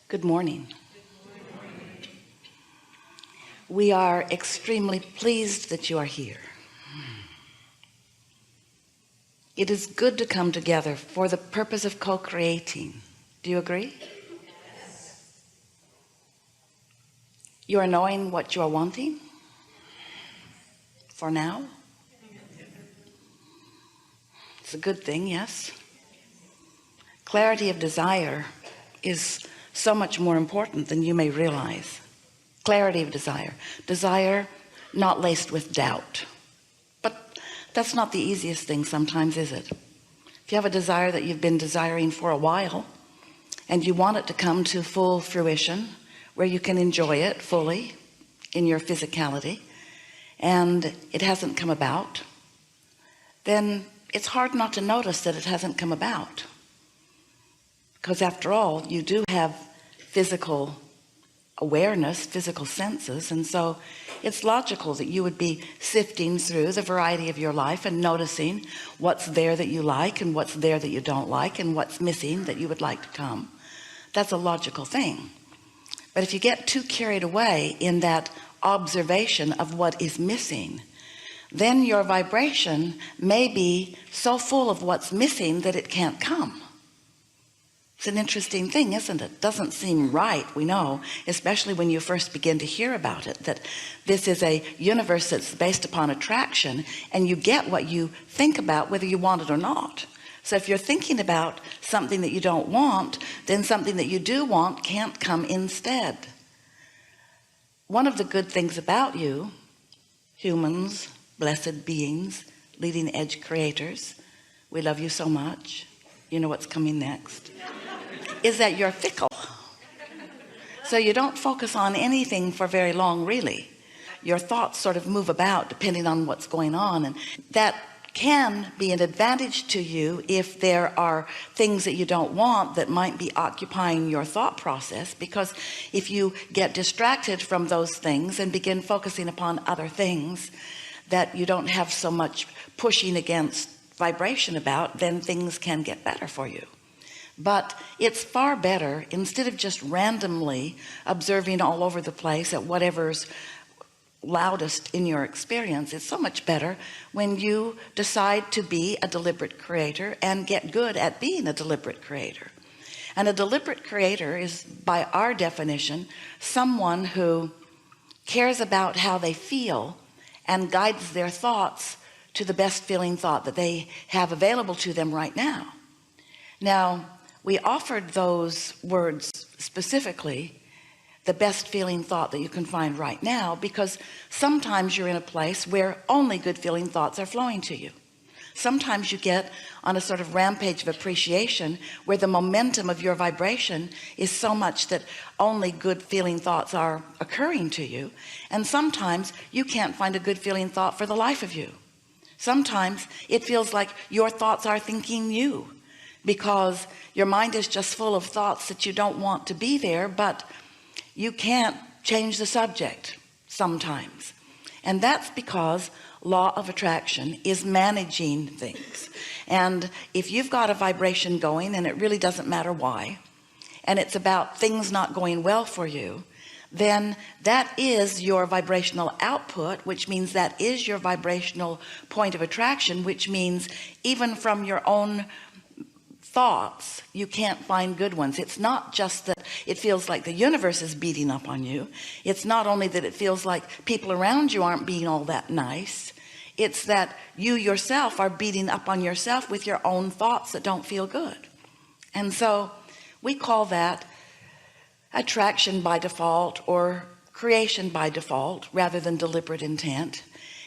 Good morning. We are extremely pleased that you are here. It is good to come together for the purpose of co-creating. Do you agree? Yes. You are knowing what you are wanting for now. It's a good thing, yes. Clarity of desire is so much more important than you may realize. Clarity of desire not laced with doubt. But that's not the easiest thing sometimes, is it? If you have a desire that you've been desiring for a while and you want it to come to full fruition where you can enjoy it fully in your physicality, and it hasn't come about, then it's hard not to notice that it hasn't come about, because after all, you do have physical awareness, physical senses, and so it's logical that you would be sifting through the variety of your life and noticing what's there that you like and what's there that you don't like and what's missing that you would like to come. That's a logical thing. But if you get too carried away in that observation of what is missing, then your vibration may be so full of what's missing that it can't come. It's an interesting thing, isn't it? Doesn't seem right, we know, especially when you first begin to hear about it, that this is a universe that's based upon attraction, and you get what you think about whether you want it or not. So if you're thinking about something that you don't want, then something that you do want can't come instead. One of the good things about you, humans, blessed beings, leading edge creators, we love you so much, you know what's coming next, is that you're fickle. So you don't focus on anything for very long, really. Your thoughts sort of move about depending on what's going on, and that can be an advantage to you if there are things that you don't want that might be occupying your thought process, because if you get distracted from those things and begin focusing upon other things that you don't have so much pushing against vibration about, then things can get better for you. But it's far better, instead of just randomly observing all over the place at whatever's loudest in your experience, it's so much better when you decide to be a deliberate creator and get good at being a deliberate creator. And a deliberate creator is, by our definition, someone who cares about how they feel and guides their thoughts to the best feeling thought that they have available to them right now. Now, we offered those words specifically, the best feeling thought that you can find right now, because sometimes you're in a place where only good feeling thoughts are flowing to you. Sometimes you get on a sort of rampage of appreciation where the momentum of your vibration is so much that only good feeling thoughts are occurring to you. And sometimes you can't find a good feeling thought for the life of you. Sometimes it feels like your thoughts are thinking you, because your mind is just full of thoughts that you don't want to be there, but you can't change the subject sometimes. And that's because law of attraction is managing things. And if you've got a vibration going, and it really doesn't matter why, and it's about things not going well for you, then that is your vibrational output, which means that is your vibrational point of attraction, which means even from your own thoughts you can't find good ones. It's not just that it feels like the universe is beating up on you. It's not only that it feels like people around you aren't being all that nice. It's that you yourself are beating up on yourself with your own thoughts that don't feel good. And so we call that attraction by default, or creation by default, rather than deliberate intent.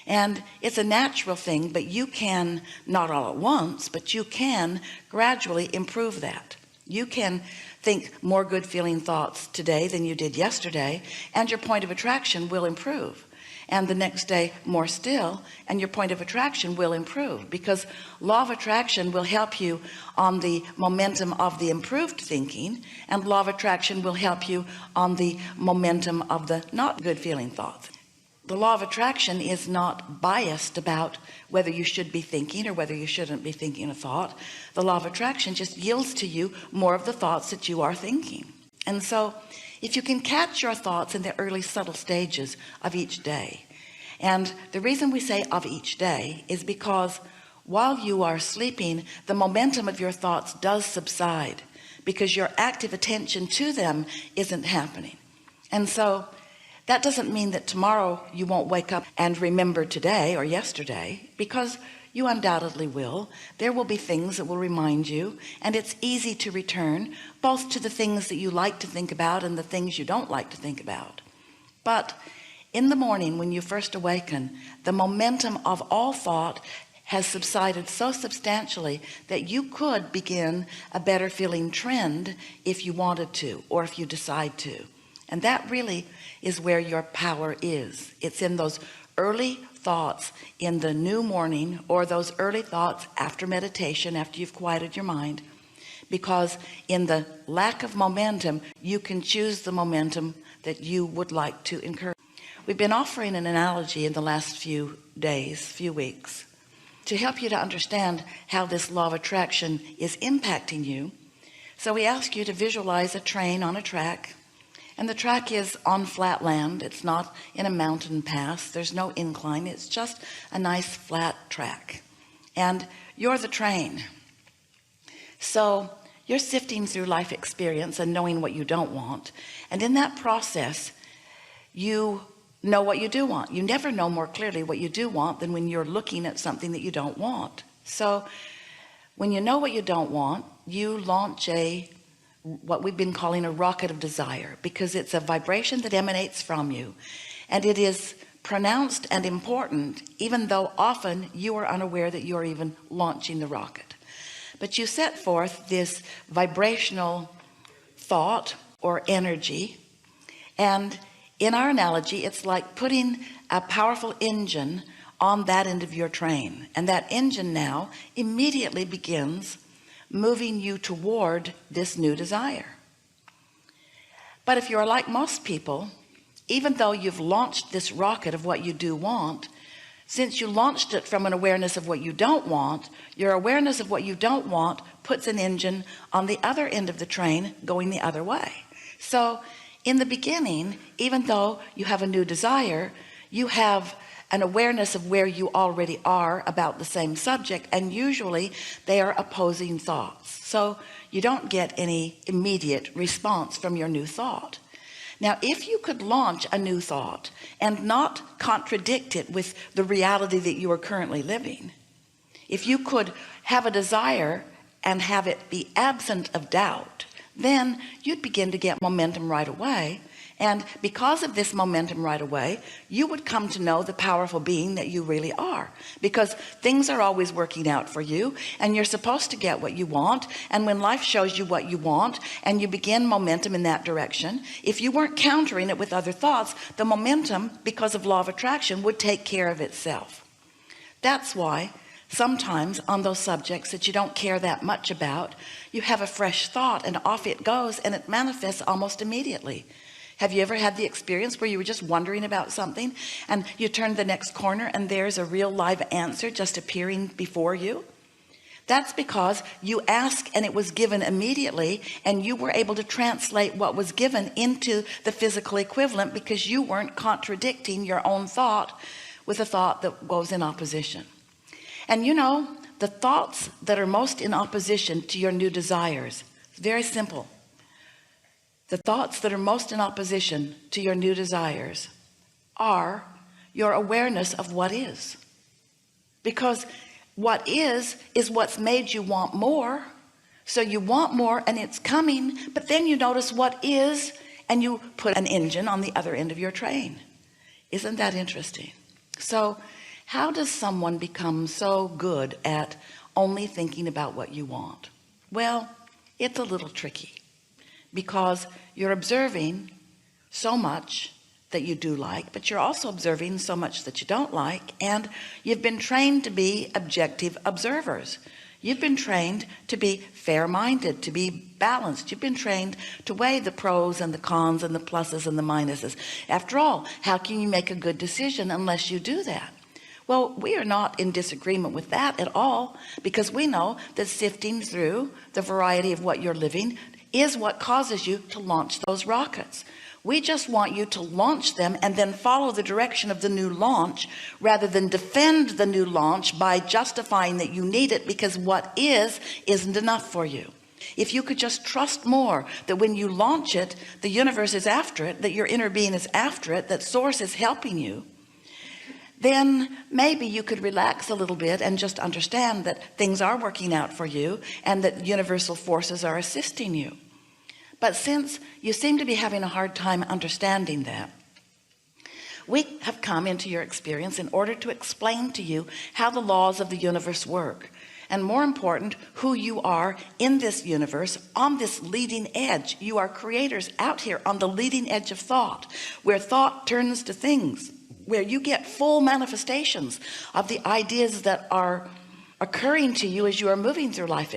And it's a natural thing, but you can, not all at once, but you can gradually improve that. You can think more good feeling thoughts today than you did yesterday, and your point of attraction will improve. And the next day more still, and your point of attraction will improve, because law of attraction will help you on the momentum of the improved thinking, and law of attraction will help you on the momentum of the not good feeling thoughts. The law of attraction is not biased about whether you should be thinking or whether you shouldn't be thinking a thought. The law of attraction just yields to you more of the thoughts that you are thinking. And so if you can catch your thoughts in the early subtle stages of each day, and the reason we say of each day is because while you are sleeping, the momentum of your thoughts does subside because your active attention to them isn't happening. And so that doesn't mean that tomorrow you won't wake up and remember today or yesterday, because you undoubtedly will. There will be things that will remind you, and it's easy to return both to the things that you like to think about and the things you don't like to think about. But in the morning, when you first awaken, the momentum of all thought has subsided so substantially that you could begin a better feeling trend if you wanted to, or if you decide to. And that really is where your power is. It's in those early thoughts in the new morning, or those early thoughts after meditation, after you've quieted your mind, because in the lack of momentum, you can choose the momentum that you would like to incur. We've been offering an analogy in the last few days, few weeks, to help you to understand how this law of attraction is impacting you. So we ask you to visualize a train on a track, and the track is on flat land. It's not in a mountain pass. There's no incline. It's just a nice flat track, and you're the train. So you're sifting through life experience and knowing what you don't want, and in that process you know what you do want. You never know more clearly what you do want than when you're looking at something that you don't want. So when you know what you don't want, you launch what we've been calling a rocket of desire, because it's a vibration that emanates from you, and it is pronounced and important, even though often you are unaware that you're even launching the rocket. But you set forth this vibrational thought or energy, and in our analogy, it's like putting a powerful engine on that end of your train, and that engine now immediately begins moving you toward this new desire. But if you're like most people, even though you've launched this rocket of what you do want, since you launched it from an awareness of what you don't want, your awareness of what you don't want puts an engine on the other end of the train going the other way. So in the beginning, even though you have a new desire, you have an awareness of where you already are about the same subject, and usually they are opposing thoughts, so you don't get any immediate response from your new thought. Now if you could launch a new thought and not contradict it with the reality that you are currently living, if you could have a desire and have it be absent of doubt, then you'd begin to get momentum right away. And because of this momentum right away, you would come to know the powerful being that you really are, because things are always working out for you, and you're supposed to get what you want. And when life shows you what you want and you begin momentum in that direction, if you weren't countering it with other thoughts, the momentum, because of law of attraction, would take care of itself. That's why sometimes on those subjects that you don't care that much about, you have a fresh thought and off it goes, and it manifests almost immediately. Have you ever had the experience where you were just wondering about something and you turn the next corner and there's a real live answer just appearing before you? That's because you asked and it was given immediately, and you were able to translate what was given into the physical equivalent because you weren't contradicting your own thought with a thought that goes in opposition. And you know, the thoughts that are most in opposition to your new desires, very simple. The thoughts that are most in opposition to your new desires are your awareness of what is, because what is what's made you want more. So you want more and it's coming, but then you notice what is and you put an engine on the other end of your train. Isn't that interesting? So how does someone become so good at only thinking about what you want? Well, it's a little tricky, because you're observing so much that you do like, but you're also observing so much that you don't like, and you've been trained to be objective observers. You've been trained to be fair-minded, to be balanced. You've been trained to weigh the pros and the cons and the pluses and the minuses. After all, how can you make a good decision unless you do that? Well, we are not in disagreement with that at all, because we know that sifting through the variety of what you're living is what causes you to launch those rockets. We just want you to launch them and then follow the direction of the new launch, rather than defend the new launch by justifying that you need it because what isn't enough for you. If you could just trust more that when you launch it, the universe is after it, that your inner being is after it, that source is helping you, then maybe you could relax a little bit and just understand that things are working out for you and that universal forces are assisting you. But since you seem to be having a hard time understanding that, we have come into your experience in order to explain to you how the laws of the universe work, and more important, who you are in this universe on this leading edge. You are creators out here on the leading edge of thought, where thought turns to things, where you get full manifestations of the ideas that are occurring to you as you are moving through life